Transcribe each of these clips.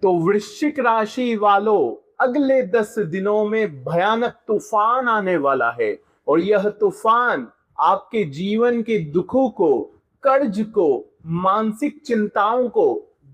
तो वृश्चिक राशि वालों, अगले 10 दिनों में भयानक तूफान आने वाला है। और यह तूफान आपके जीवन के दुखों को, कर्ज को, मानसिक चिंताओं को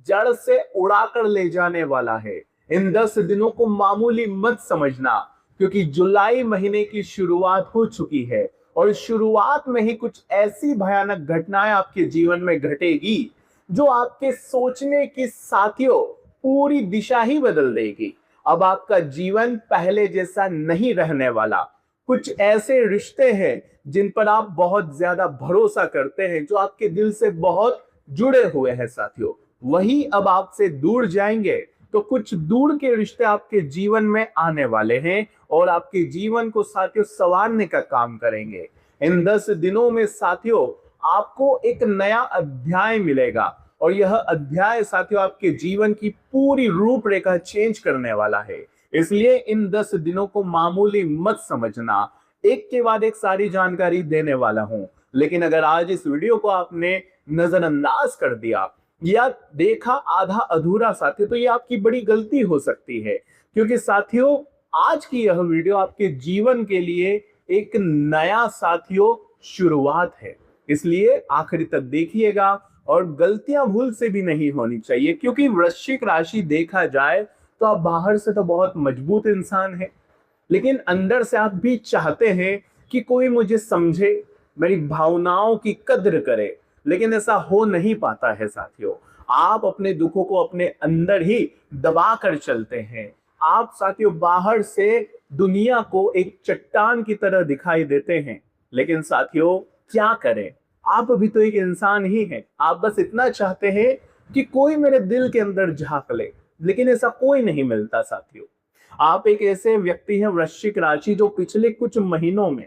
जड़ से उड़ाकर ले जाने वाला है। इन 10 दिनों को मामूली मत समझना, क्योंकि जुलाई महीने की शुरुआत हो चुकी है और शुरुआत में ही कुछ ऐसी भयानक घटनाएं आपके जीवन में घटेगी जो आपके सोचने की, साथियों, पूरी दिशा ही बदल देगी। अब आपका जीवन पहले जैसा नहीं रहने वाला। कुछ ऐसे रिश्ते हैं जिन पर आप बहुत ज्यादा भरोसा करते हैं, जो आपके दिल से बहुत जुड़े हुए हैं साथियों, वही अब आपसे दूर जाएंगे। तो कुछ दूर के रिश्ते आपके जीवन में आने वाले हैं और आपके जीवन को साथियों संवारने का काम करेंगे। इन 10 दिनों में साथियों आपको एक नया अध्याय मिलेगा और यह अध्याय साथियों आपके जीवन की पूरी रूपरेखा चेंज करने वाला है। इसलिए इन 10 दिनों को मामूली मत समझना। एक के बाद एक सारी जानकारी देने वाला हूं, लेकिन अगर आज इस वीडियो को आपने नजरअंदाज कर दिया या देखा आधा अधूरा साथियों, तो ये आपकी बड़ी गलती हो सकती है। क्योंकि साथियों आज की यह वीडियो आपके जीवन के लिए एक नया साथियों शुरुआत है। इसलिए आखिरी तक देखिएगा और गलतियां भूल से भी नहीं होनी चाहिए, क्योंकि वृश्चिक राशि देखा जाए तो आप बाहर से तो बहुत मजबूत इंसान हैं, लेकिन अंदर से आप भी चाहते हैं कि कोई मुझे समझे, मेरी भावनाओं की कद्र करे। लेकिन ऐसा हो नहीं पाता है साथियों। आप अपने दुखों को अपने अंदर ही दबा कर चलते हैं। आप साथियों बाहर से दुनिया को एक चट्टान की तरह दिखाई देते हैं, लेकिन साथियों क्या करें, आप भी तो एक इंसान ही हैं। आप बस इतना चाहते हैं कि कोई मेरे दिल के अंदर झांक ले, लेकिन ऐसा कोई नहीं मिलता साथियों। आप एक ऐसे व्यक्ति हैं वृश्चिक राशि, जो पिछले कुछ महीनों में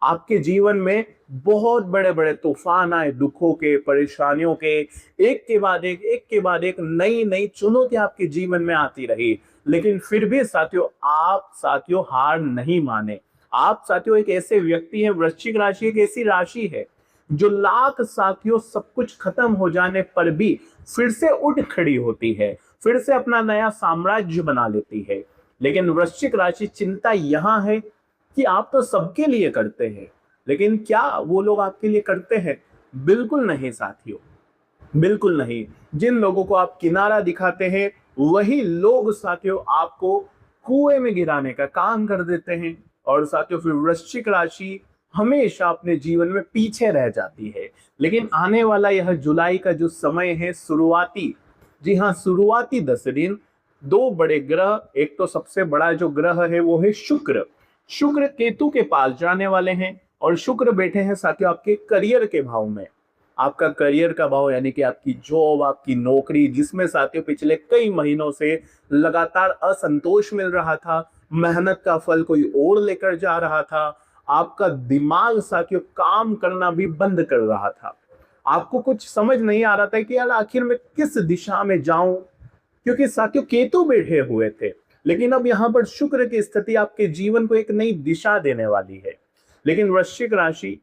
आपके जीवन में बहुत बड़े बड़े तूफान आए, दुखों के, परेशानियों के, एक के बाद एक नई नई चुनौती आपके जीवन में आती रही। लेकिन फिर भी साथियों आप साथियों हार नहीं माने। आप साथियों एक ऐसे व्यक्ति हैं, वृश्चिक राशि एक ऐसी राशि है जो लाख साथियों सब कुछ खत्म हो जाने पर भी फिर से उठ खड़ी होती है, फिर से अपना नया साम्राज्य बना लेती है। लेकिन वृश्चिक राशि चिंता यहां है कि आप तो सबके लिए करते हैं, लेकिन क्या वो लोग आपके लिए करते हैं? बिल्कुल नहीं साथियों, बिल्कुल नहीं। जिन लोगों को आप किनारा दिखाते हैं, वही लोग साथियों आपको कुएं में गिराने का काम कर देते हैं। और साथियों फिर वृश्चिक राशि हमेशा अपने जीवन में पीछे रह जाती है। लेकिन आने वाला यह जुलाई का जो समय है, शुरुआती, जी हाँ, शुरुआती 10 दिन, दो बड़े ग्रह, एक तो सबसे बड़ा जो ग्रह है वो है शुक्र। शुक्र केतु के पास जाने वाले हैं और शुक्र बैठे हैं साथियों आपके करियर के भाव में। आपका करियर का भाव यानी कि आपकी जॉब, आपकी नौकरी, जिसमें साथियों पिछले कई महीनों से लगातार असंतोष मिल रहा था, मेहनत का फल कोई और लेकर जा रहा था। आपका दिमाग साथियों काम करना भी बंद कर रहा था। आपको कुछ समझ नहीं आ रहा था कि यार आखिर मैं किस दिशा में जाऊं, क्योंकि साथियों केतु बैठे हुए थे। लेकिन अब यहां पर शुक्र की स्थिति आपके जीवन को एक नई दिशा देने वाली है। लेकिन वृश्चिक राशि,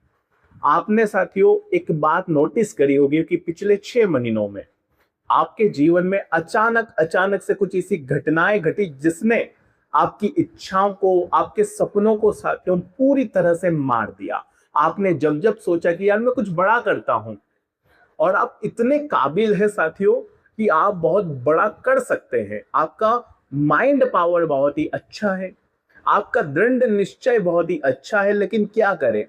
आपने साथियों एक बात नोटिस करी होगी कि पिछले 6 महीनों में आपके जीवन में अचानक अचानक से कुछ ऐसी घटनाएं घटी जिसने आपकी इच्छाओं को, आपके सपनों को साथियों पूरी तरह से मार दिया। आपने जब जब सोचा कि यार मैं कुछ बड़ा करता हूं, और आप इतने काबिल है साथियों कि आप बहुत बड़ा कर सकते हैं। आपका माइंड पावर बहुत ही अच्छा है, आपका दृढ़ निश्चय बहुत ही अच्छा है, लेकिन क्या करें,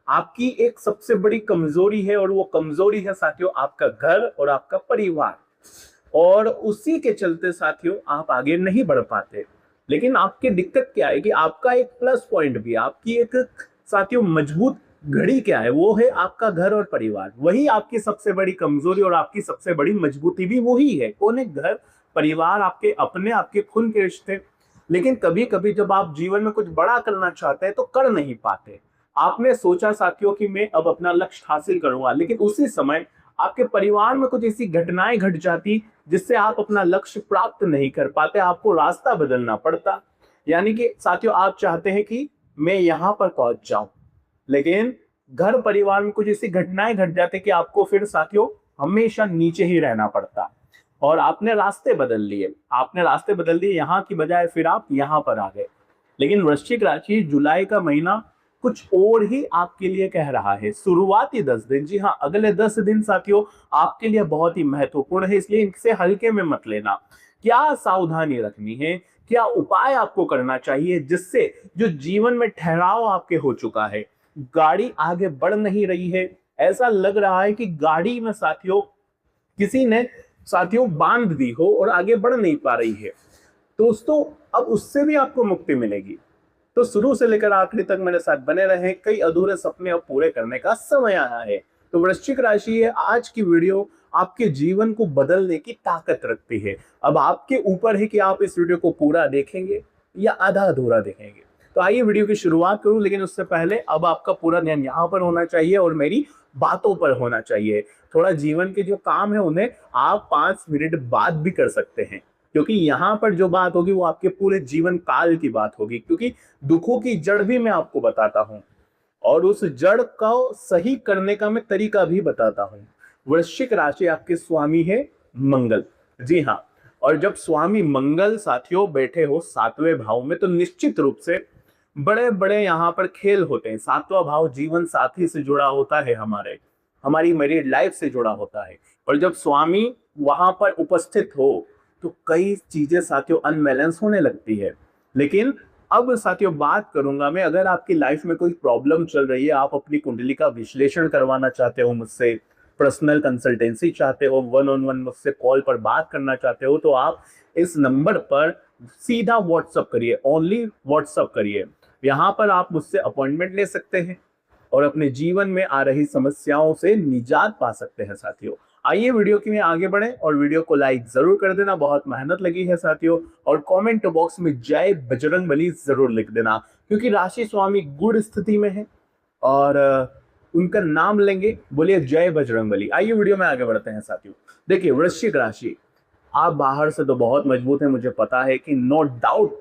आपकी एक सबसे बड़ी कमजोरी है और वो कमजोरी है साथियों आपका घर और आपका परिवार। और उसी के चलते साथियों आप आगे नहीं बढ़ पाते। लेकिन आपकी दिक्कत क्या है कि आपका एक प्लस पॉइंट भी, आपकी एक साथियों मजबूत घड़ी क्या है, वो है आपका घर और परिवार। वही आपकी सबसे बड़ी कमजोरी और आपकी सबसे बड़ी मजबूती भी वही है। कौन है? घर परिवार, आपके अपने, आपके खून के रिश्ते। लेकिन कभी कभी जब आप जीवन में कुछ बड़ा करना चाहते हैं तो कर नहीं पाते। आपने सोचा साथियों कि मैं अब अपना लक्ष्य हासिल करूंगा, लेकिन उसी समय आपके परिवार में कुछ ऐसी घटनाएं घट जाती जिससे आप अपना लक्ष्य प्राप्त नहीं कर पाते, आपको रास्ता बदलना पड़ता। यानी कि साथियों आप चाहते हैं कि मैं यहां पर पहुंच जाऊं, लेकिन घर परिवार में कुछ ऐसी घटनाएं घट जाती कि आपको फिर साथियों हमेशा नीचे ही रहना पड़ता। और आपने रास्ते बदल लिए, यहाँ की बजाय फिर आप यहाँ पर आ गए। लेकिन वृश्चिक राशि, जुलाई का महीना कुछ और ही आपके लिए कह रहा है। शुरुआती 10 दिन, जी हाँ, अगले 10 दिन साथियों आपके लिए बहुत ही महत्वपूर्ण है, इसलिए इनसे हल्के में मत लेना। क्या सावधानी रखनी है, क्या उपाय आपको करना चाहिए जिससे जो जीवन में ठहराव आपके हो चुका है, गाड़ी आगे बढ़ नहीं रही है, ऐसा लग रहा है कि गाड़ी में साथियों किसी ने बांध दी हो और आगे बढ़ नहीं पा रही है, दोस्तों अब उससे भी आपको मुक्ति मिलेगी। तो शुरू से लेकर आखिरी तक मेरे साथ बने रहें, कई अधूरे सपने अब पूरे करने का समय आया है। तो वृश्चिक राशि है, आज की वीडियो आपके जीवन को बदलने की ताकत रखती है। अब आपके ऊपर है कि आप इस वीडियो को पूरा देखेंगे या आधा अधूरा देखेंगे। तो आइए वीडियो की शुरुआत करूं, लेकिन उससे पहले अब आपका पूरा ध्यान यहाँ पर होना चाहिए और मेरी बातों पर होना चाहिए। थोड़ा जीवन के जो काम है उन्हें आप 5 मिनट बाद भी कर सकते हैं, क्योंकि यहाँ पर जो बात होगी वो आपके पूरे जीवन काल की बात होगी, क्योंकि दुखों की जड़ भी मैं आपको बताता हूँ और उस जड़ को सही करने का मैं तरीका भी बताता हूँ। वृश्चिक राशि आपके स्वामी है मंगल, जी हाँ, और जब स्वामी मंगल साथियों बैठे हो 7वें भाव में, तो निश्चित रूप से बड़े बड़े यहाँ पर खेल होते हैं। 7वां भाव जीवन साथी से जुड़ा होता है, हमारी मैरिड लाइफ से जुड़ा होता है, और जब स्वामी वहां पर उपस्थित हो तो कई चीजें साथियों अनबैलेंस होने लगती है। लेकिन अब साथियों बात करूंगा मैं, अगर आपकी लाइफ में कोई प्रॉब्लम चल रही है, आप अपनी कुंडली का विश्लेषण करवाना चाहते हो मुझसे, पर्सनल कंसल्टेंसी चाहते हो, 1-on-1 मुझसे कॉल पर बात करना चाहते हो, तो आप इस नंबर पर सीधा व्हाट्सअप करिए, ओनली व्हाट्सअप करिए। यहाँ पर आप मुझसे अपॉइंटमेंट ले सकते हैं और अपने जीवन में आ रही समस्याओं से निजात पा सकते हैं साथियों। आइए वीडियो की में आगे बढ़े और वीडियो को लाइक जरूर कर देना, बहुत मेहनत लगी है साथियों, और कमेंट बॉक्स में जय बजरंगबली जरूर लिख देना, क्योंकि राशि स्वामी गुड़ स्थिति में है और उनका नाम लेंगे, बोलिए जय बजरंगबली। आइए वीडियो में आगे बढ़ते हैं साथियों। देखिए वृश्चिक राशि, आप बाहर से तो बहुत मजबूत है, मुझे पता है कि नो डाउट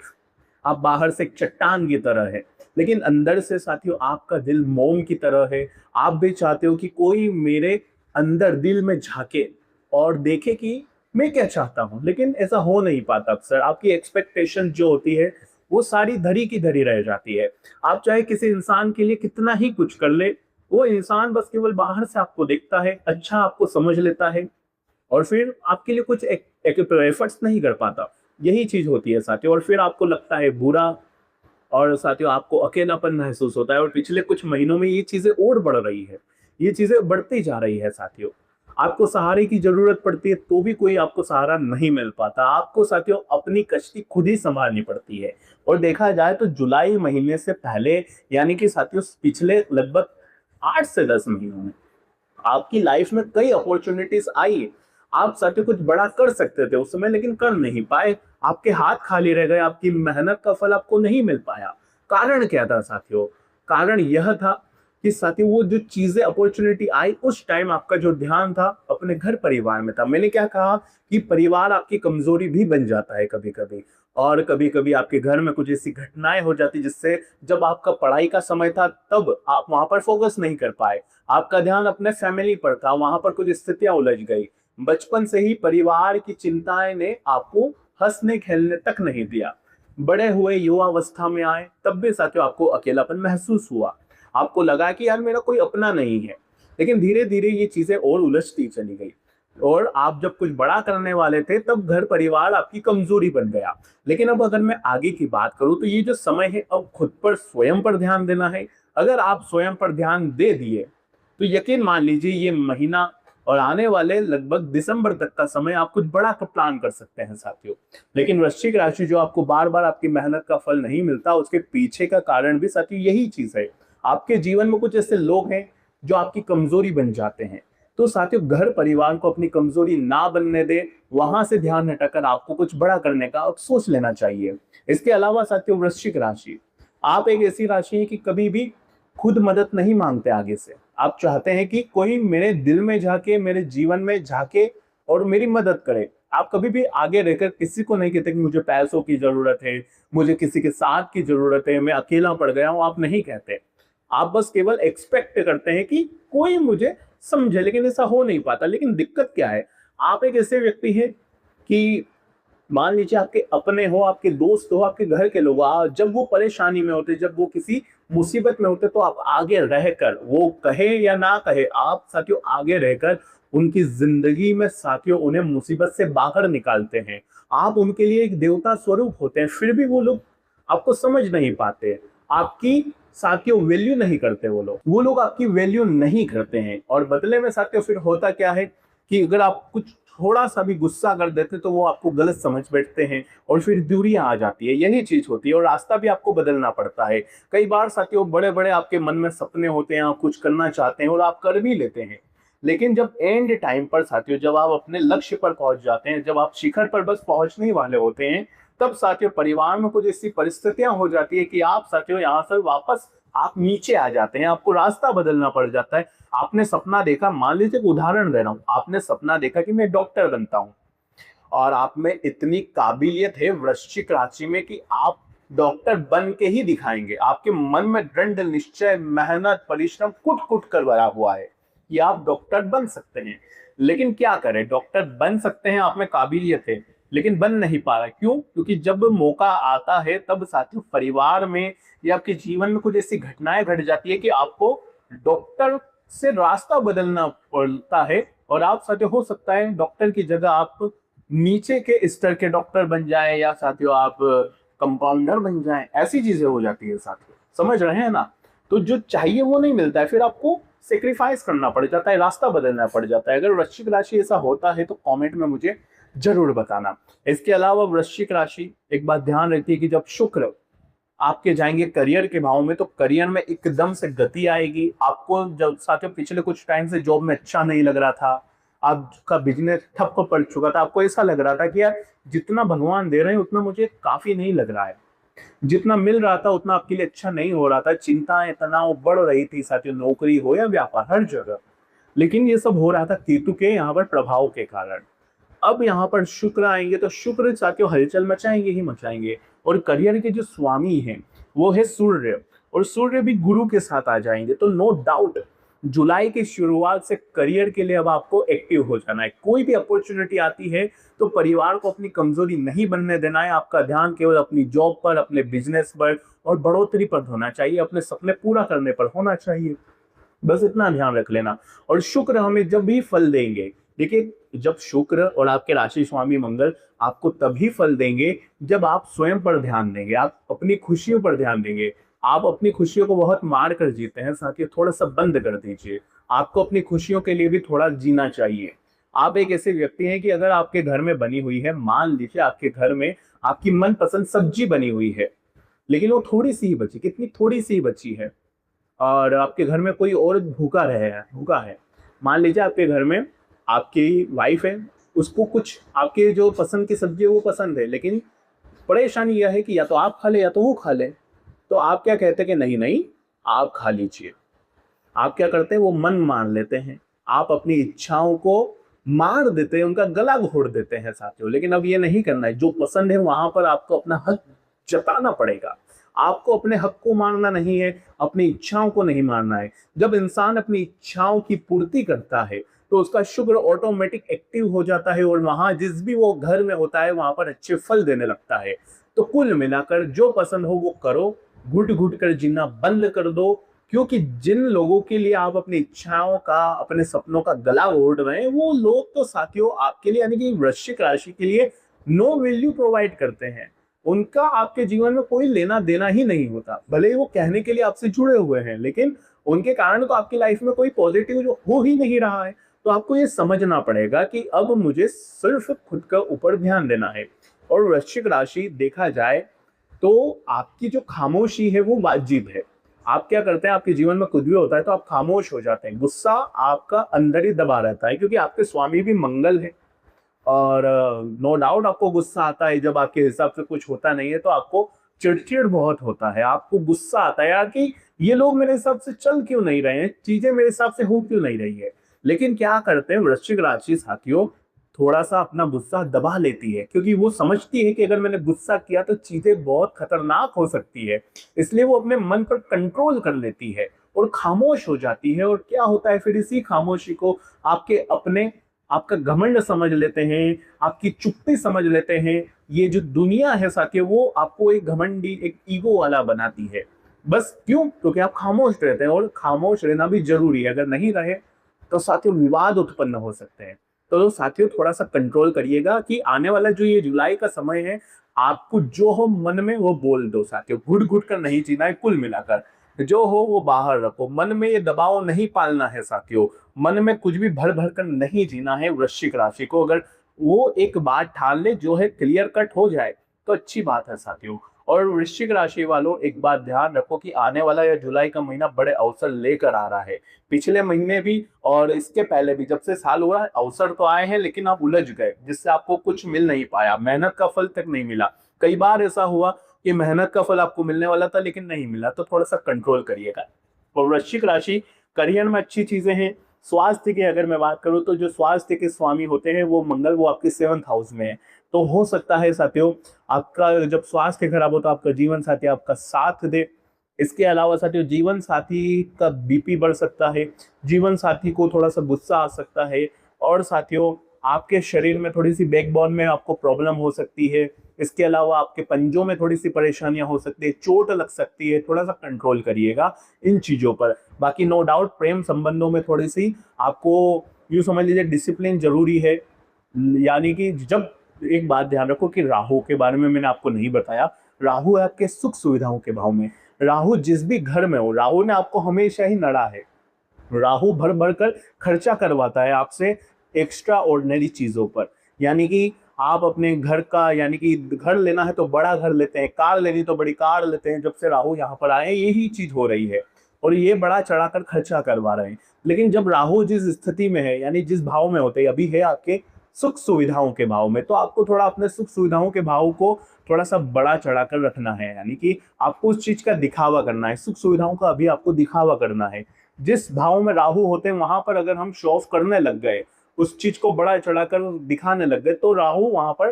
आप बाहर से एक चट्टान की तरह है, लेकिन अंदर से साथियों आपका दिल मोम की तरह है। आप भी चाहते हो कि कोई मेरे अंदर दिल में झांके और देखे कि मैं क्या चाहता हूं, लेकिन ऐसा हो नहीं पाता। अक्सर आपकी एक्सपेक्टेशन जो होती है वो सारी धरी की धरी रह जाती है। आप चाहे किसी इंसान के लिए कितना ही कुछ कर ले, वो इंसान बस केवल बाहर से आपको देखता है, अच्छा आपको समझ लेता है और फिर आपके लिए कुछ एफर्ट्स नहीं कर पाता। यही चीज होती है साथियों, और फिर आपको लगता है बुरा, और साथियों आपको अकेलापन महसूस होता है। और पिछले कुछ महीनों में ये चीजें और बढ़ रही है, ये चीजें बढ़ती जा रही है साथियों। आपको सहारे की जरूरत पड़ती है तो भी कोई आपको सहारा नहीं मिल पाता। आपको साथियों अपनी कश्ती खुद ही संभालनी पड़ती है। और देखा जाए तो जुलाई महीने से पहले, यानी कि साथियों पिछले लगभग 8 से 10 महीनों में आपकी लाइफ में कई अपॉर्चुनिटीज आई। आप साथियों कुछ बड़ा कर सकते थे उस समय, लेकिन कर नहीं पाए, आपके हाथ खाली रह गए, आपकी मेहनत का फल आपको नहीं मिल पाया। कारण क्या था साथियों? कारण यह था कि साथियों वो जो चीजें अपॉर्चुनिटी आई, उस टाइम आपका जो ध्यान था अपने घर परिवार में था। मैंने क्या कहा कि परिवार आपकी कमजोरी भी बन जाता है कभी कभी, और कभी कभी आपके घर में कुछ ऐसी घटनाएं हो जाती जिससे जब आपका पढ़ाई का समय था तब आप वहां पर फोकस नहीं कर पाए, आपका ध्यान अपने फैमिली पर था, वहां पर कुछ स्थितियां उलझ गई। बचपन से ही परिवार की चिंताएं ने आपको हंसने खेलने तक नहीं दिया। बड़े हुए युवावस्था में आए तब भी साथियों आपको अकेलापन महसूस हुआ, आपको लगा कि यार मेरा कोई अपना नहीं है। लेकिन धीरे धीरे ये चीजें और उलझती चली गई, और आप जब कुछ बड़ा करने वाले थे तब घर परिवार आपकी कमजोरी बन गया। लेकिन अब अगर मैं आगे की बात करूं तो ये जो समय है अब खुद पर स्वयं पर ध्यान देना है। अगर आप स्वयं पर ध्यान दे दिए तो यकीन मान लीजिए ये महीना और आने वाले लगभग दिसंबर तक का समय आप कुछ बड़ा प्लान कर सकते हैं साथियों। लेकिन वृश्चिक राशि जो आपको बार बार आपकी मेहनत का फल नहीं मिलता, उसके पीछे का कारण भी साथियों यही चीज है। आपके जीवन में कुछ ऐसे लोग हैं जो आपकी कमजोरी बन जाते हैं। तो साथियों घर परिवार को अपनी कमजोरी ना बनने दे, वहां से ध्यान हटाकर आपको कुछ बड़ा करने का सोच लेना चाहिए। इसके अलावा साथियों वृश्चिक राशि आप एक ऐसी राशि है कि कभी भी खुद मदद नहीं मांगते आगे से। आप चाहते हैं कि कोई मेरे दिल में झाके, मेरे जीवन में झाके और मेरी मदद करे। आप कभी भी आगे रहकर किसी को नहीं कहते कि मुझे पैसों की जरूरत है, मुझे किसी के साथ की जरूरत है, मैं अकेला पड़ गया हूं, आप नहीं कहते। आप बस केवल एक्सपेक्ट करते हैं कि कोई मुझे समझे, लेकिन ऐसा हो नहीं पाता। लेकिन दिक्कत क्या है, आप एक ऐसे व्यक्ति हैं कि मान लीजिए आपके अपने हो, आपके दोस्त हो, आपके घर के लोग, जब वो परेशानी में होते, जब वो किसी मुसीबत में होते, तो आप आगे रहकर, वो कहे या ना कहे, आप साथियों आगे रहकर उनकी जिंदगी में साथियों उन्हें मुसीबत से बाहर निकालते हैं। आप उनके लिए एक देवता स्वरूप होते हैं, फिर भी वो लोग आपको समझ नहीं पाते, आपकी साथियों वैल्यू नहीं करते। वो लोग आपकी वैल्यू नहीं करते हैं। और बदले में साथियों फिर होता क्या है कि अगर आप कुछ थोड़ा सा भी गुस्सा कर देते तो वो आपको गलत समझ बैठते हैं और फिर दूरियां आ जाती है। यही चीज होती है और रास्ता भी आपको बदलना पड़ता है। कई बार साथियों बड़े बड़े आपके मन में सपने होते हैं, आप कुछ करना चाहते हैं और आप कर भी लेते हैं, लेकिन जब एंड टाइम पर साथियों, जब आप अपने लक्ष्य पर पहुंच जाते हैं, जब आप शिखर पर बस पहुंचने ही वाले होते हैं, तब साथियों परिवार में कुछ ऐसी परिस्थितियां हो जाती है कि आप साथियों यहाँ से वापस आप नीचे आ जाते हैं, आपको रास्ता बदलना पड़ जाता है। आपने सपना देखा, मान लीजिए उदाहरण दे रहा हूं, आपने सपना देखा कि मैं डॉक्टर बनता हूं और आप में इतनी काबिलियत है वृश्चिक राशि में कि आप डॉक्टर बन के ही दिखाएंगे। आपके मन में दृढ़ निश्चय, मेहनत, परिश्रम कुट कुट कर भरा हुआ है कि आप डॉक्टर बन सकते हैं। लेकिन क्या करें, डॉक्टर बन सकते हैं, आप में काबिलियत है, लेकिन बन नहीं पा रहा। क्यों? क्योंकि जब मौका आता है तब साथियों परिवार में या आपके जीवन में कुछ ऐसी घटनाएं घट जाती है कि आपको डॉक्टर से रास्ता बदलना पड़ता है और आप साथियों हो सकता है डॉक्टर की जगह आप नीचे के स्तर के डॉक्टर बन जाए या साथियों आप कंपाउंडर बन जाए। ऐसी चीजें हो जाती है साथियों, समझ रहे हैं ना? तो जो चाहिए वो नहीं मिलता है, फिर आपको सेक्रीफाइस करना पड़ जाता है, रास्ता बदलना पड़ जाता है। अगर वृश्चिक राशि ऐसा होता है तो कमेंट में मुझे जरूर बताना। इसके अलावा वृश्चिक राशि एक बात ध्यान रखती है कि जब शुक्र आपके जाएंगे करियर के भाव में तो करियर में एकदम से गति आएगी। आपको जब साथियों पिछले कुछ टाइम से जॉब में अच्छा नहीं लग रहा था, आपका बिजनेस ठप्प पड़ चुका था, आपको ऐसा लग रहा था कि यार जितना भगवान दे रहे हैं उतना मुझे काफी नहीं लग रहा है, जितना मिल रहा था उतना आपके लिए अच्छा नहीं हो रहा था, चिंताएं तनाव बढ़ रही थी साथियों, नौकरी हो या व्यापार हर जगह। लेकिन ये सब हो रहा था केतु के यहाँ पर प्रभाव के कारण। अब यहाँ पर शुक्र आएंगे तो शुक्र साथियों हलचल मचाएंगे ही मचाएंगे। और करियर के जो स्वामी हैं वो है सूर्य, और सूर्य भी गुरु के साथ आ जाएंगे। तो नो डाउट जुलाई की शुरुआत से करियर के लिए अब आपको एक्टिव हो जाना है। कोई भी अपॉर्चुनिटी आती है तो परिवार को अपनी कमजोरी नहीं बनने देना है। आपका ध्यान केवल अपनी जॉब पर, अपने बिजनेस पर और बढ़ोतरी पर होना चाहिए, अपने सपने पूरा करने पर होना चाहिए। बस इतना ध्यान रख लेना। और शुक्र हमें जब भी फल देंगे, देखिए जब शुक्र और आपके राशि स्वामी मंगल आपको तभी फल देंगे जब आप स्वयं पर ध्यान देंगे, आप अपनी खुशियों पर ध्यान देंगे। आप अपनी खुशियों को बहुत मार कर जीते हैं साथियों, थोड़ा सा बंद कर दीजिए। आपको अपनी खुशियों के लिए भी थोड़ा जीना चाहिए। आप एक ऐसे व्यक्ति हैं कि अगर आपके घर में बनी हुई है, मान लीजिए आपके घर में आपकी मनपसंद सब्जी बनी हुई है, लेकिन वो थोड़ी सी ही बची, कितनी थोड़ी सी ही बची है, और आपके घर में कोई और भूखा है। मान लीजिए आपके घर में आपकी वाइफ है, उसको कुछ आपके जो पसंद की सब्जी है वो पसंद है, लेकिन परेशानी यह है कि या तो आप खा ले या तो वो खा ले। तो आप क्या कहते हैं कि नहीं नहीं आप खा लीजिए। आप क्या करते हैं, वो मन मान लेते हैं, आप अपनी इच्छाओं को मार देते हैं, उनका गला घोट देते हैं साथियों। लेकिन अब ये नहीं करना है, जो पसंद है वहां पर आपको अपना हक जताना पड़ेगा। आपको अपने हक को मारना नहीं है, अपनी इच्छाओं को नहीं मारना है। जब इंसान अपनी इच्छाओं की पूर्ति करता है तो उसका शुक्र ऑटोमेटिक एक्टिव हो जाता है और वहां जिस भी वो घर में होता है वहां पर अच्छे फल देने लगता है। तो कुल मिलाकर जो पसंद हो वो करो, घुट घुट कर जीना बंद कर दो। क्योंकि जिन लोगों के लिए आप अपनी इच्छाओं का, अपने सपनों का गला घोट रहे हैं, वो लोग तो साथियों आपके लिए यानी कि वृश्चिक राशि के लिए नो वैल्यू प्रोवाइड करते हैं। उनका आपके जीवन में कोई लेना देना ही नहीं होता। भले ही वो कहने के लिए आपसे जुड़े हुए हैं, लेकिन उनके कारण तो आपकी लाइफ में कोई पॉजिटिव जो हो ही नहीं रहा है। तो आपको ये समझना पड़ेगा कि अब मुझे सिर्फ खुद का ऊपर ध्यान देना है। और वृश्चिक राशि देखा जाए तो आपकी जो खामोशी है वो वाजिब है। आप क्या करते हैं, आपके जीवन में कुछ भी होता है तो आप खामोश हो जाते हैं, गुस्सा आपका अंदर ही दबा रहता है, क्योंकि आपके स्वामी भी मंगल है। और नो डाउट आपको गुस्सा आता है जब आपके हिसाब से कुछ होता नहीं है, तो आपको चिड़चिड़ बहुत होता है, आपको गुस्सा आता है यार कि ये लोग मेरे हिसाब से चल क्यों नहीं रहे हैं, चीजें मेरे हिसाब से हो क्यों नहीं रही है। लेकिन क्या करते हैं वृश्चिक राशि साथियों, थोड़ा सा अपना गुस्सा दबा लेती है, क्योंकि वो समझती है कि अगर मैंने गुस्सा किया तो चीजें बहुत खतरनाक हो सकती है। इसलिए वो अपने मन पर कंट्रोल कर लेती है और खामोश हो जाती है। और क्या होता है फिर, इसी खामोशी को आपके अपने आपका घमंड समझ लेते हैं, आपकी चुप्पी समझ लेते हैं। ये जो दुनिया है साथियों, वो आपको एक घमंडी, एक ईगो वाला बनाती है। बस क्यों? क्योंकि आप खामोश रहते हैं, और खामोश रहना भी जरूरी है। अगर नहीं रहे तो साथियों विवाद उत्पन्न हो सकते हैं। तो साथियों थोड़ा सा कंट्रोल करिएगा कि आने वाला जो ये जुलाई का समय है, आपको जो हो मन में वो बोल दो साथियों। घुट घुट कर नहीं जीना है, कुल मिलाकर जो हो वो बाहर रखो। मन में ये दबाव नहीं पालना है साथियों। मन में कुछ भी भर भर कर नहीं जीना है। वृश्चिक राशि को अगर वो एक बात ठान ले, जो है क्लियर कट हो जाए, तो अच्छी बात है साथियों। और वृश्चिक राशि वालों, एक बात ध्यान रखो कि आने वाला यह जुलाई का महीना बड़े अवसर लेकर आ रहा है। पिछले महीने भी और इसके पहले भी, जब से साल हो रहा है, अवसर तो आए हैं, लेकिन आप उलझ गए, जिससे आपको कुछ मिल नहीं पाया, मेहनत का फल तक नहीं मिला। कई बार ऐसा हुआ कि मेहनत का फल आपको मिलने वाला था लेकिन नहीं मिला, तो थोड़ा सा कंट्रोल करिएगा। और वृश्चिक राशि, करियर में अच्छी चीजें हैं। स्वास्थ्य की अगर मैं बात करूं, तो जो स्वास्थ्य के स्वामी होते हैं वो मंगल, वो आपके 7th हाउस में है। तो हो सकता है साथियों, आपका जब स्वास्थ्य खराब हो तो आपका जीवन साथी आपका साथ दे। इसके अलावा साथियों, जीवन साथी का बीपी बढ़ सकता है, जीवन साथी को थोड़ा सा गुस्सा आ सकता है, और साथियों आपके शरीर में थोड़ी सी बैकबोन में आपको प्रॉब्लम हो सकती है। इसके अलावा आपके पंजों में थोड़ी सी परेशानियां हो सकती है, चोट लग सकती है। थोड़ा सा कंट्रोल करिएगा इन चीजों पर। बाकी नो डाउट प्रेम संबंधों में थोड़ी सी आपको, यूं समझ लीजिए, डिसिप्लिन जरूरी है। यानी कि जब, एक बात ध्यान रखो कि राहु के बारे में मैंने आपको नहीं बताया। राहु है आपके सुख सुविधाओं के भाव में। राहु जिस भी घर में हो, राहु ने आपको हमेशा ही नड़ा है। राहु भर भर कर खर्चा करवाता है आपसे एक्स्ट्रा ऑर्डिनरी चीजों पर। यानी कि आप अपने घर का, यानी कि घर लेना है तो बड़ा घर लेते हैं, कार लेनी तो बड़ी कार लेते हैं। जब से राहु यहाँ पर आए, यही चीज हो रही है, और ये बड़ा चढ़ाकर खर्चा करवा रहे हैं। लेकिन जब राहु जिस स्थिति में है, यानी जिस भाव में होते हैं, अभी है आपके सुख सुविधाओं के भाव में, तो आपको थोड़ा अपने सुख सुविधाओं के भाव को थोड़ा सा बड़ा चढ़ाकर रखना है। यानी कि आपको उस चीज का दिखावा करना है, सुख सुविधाओं का अभी आपको दिखावा करना है। जिस भाव में राहु होते हैं, वहां पर अगर हम शो ऑफ करने लग गए, उस चीज को बड़ा चढ़ाकर दिखाने लग गए, तो राहु वहां पर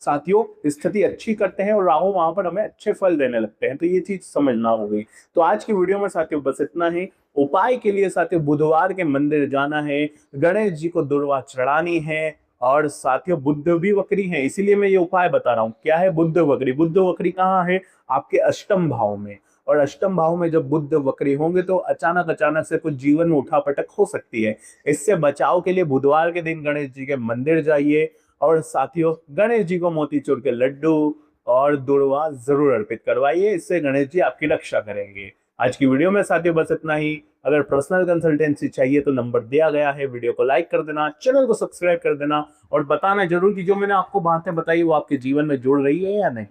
साथियों स्थिति अच्छी करते हैं, और राहु वहां पर हमें अच्छे फल देने लगते हैं। तो ये चीज समझना होगी। तो आज की वीडियो में साथियों बस इतना ही। उपाय के लिए साथियों बुधवार के मंदिर जाना है, गणेश जी को दुर्वा चढ़ानी है, और साथियों बुध भी वक्री है, इसीलिए मैं ये उपाय बता रहा हूँ। क्या है बुध वक्री? बुध वक्री कहाँ है? आपके अष्टम भाव में। और अष्टम भाव में जब बुध वक्री होंगे तो अचानक से कुछ जीवन में उठापटक हो सकती है। इससे बचाव के लिए बुधवार के दिन गणेश जी के मंदिर जाइए, और साथियों गणेश जी को मोतीचूर के लड्डू और दुर्वा जरूर अर्पित करवाइए। इससे गणेश जी आपकी रक्षा करेंगे। आज की वीडियो में साथियों बस इतना ही। अगर पर्सनल कंसल्टेंसी चाहिए तो नंबर दिया गया है। वीडियो को लाइक कर देना, चैनल को सब्सक्राइब कर देना, और बताना जरूर कि जो मैंने आपको बातें बताई वो आपके जीवन में जुड़ रही है या नहीं।